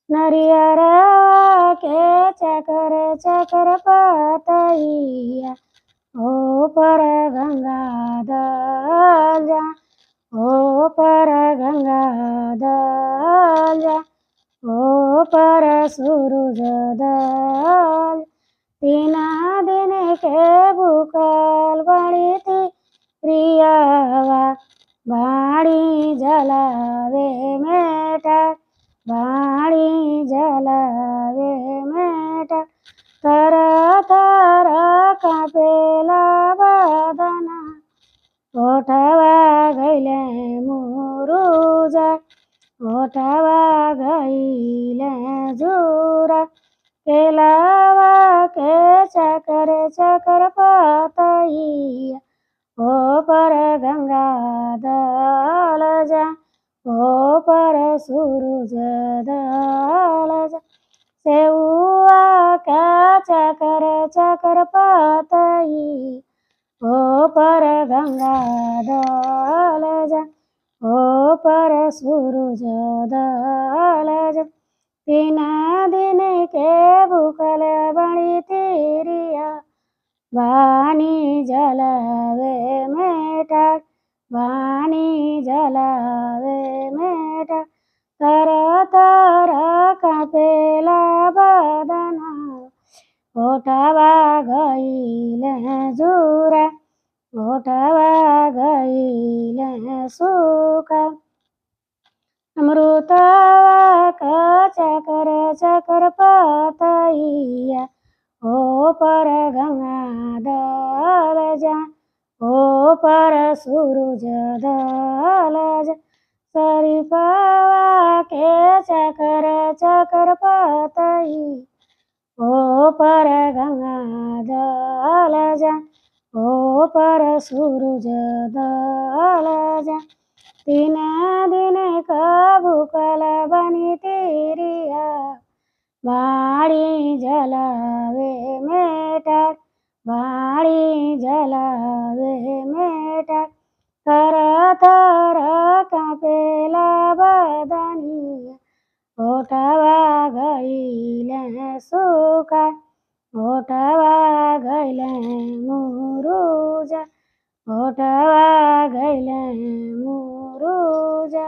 नरियर के चकर चकर पतैया ओ पर गंगा दल जा ओ पर गंगा दल जा ओ पर सूरज दल। तीन दिन के भूखल बड़ी थी प्रियवा बाड़ी जलावे मेटा बाड़ी जलावे मेटा तर तर कापेला बदना ओठवा गैले मुरुजा ओठवा गैले जुरा केलावा के चकर चकर पतैया ओ पर गंगा दल जा ओ पर सूरज दल जा। सेउआ का चकर चकर पतैया ओ पर गंगा दल जा ओ पर सूरज दल जा। तीन दिन के भूखल बड़ी तिरिया बानी जलावे मेटा बानी जलावे मेटा तर तर कापेला बदना ओठवा गैले जुरा ओठवा गैले सुका। अमृतवा का चकर चकर पतैया ओ पर गंगा दल जा ओ पर सूरज दल जा। शरीफवा के चकर चकर पतैया ओ पर गंगा दल जा ओ पर सूरज दल जा। तीन दिन का भूखल बनी तिरिया बाड़ी जलावे मेटा बाड़ी जलावे मेटा तर तर कापेला बदनिया ओठवा गैले सुका ओठवा गैले मुरुजा ओठवा गैले मुरुजा।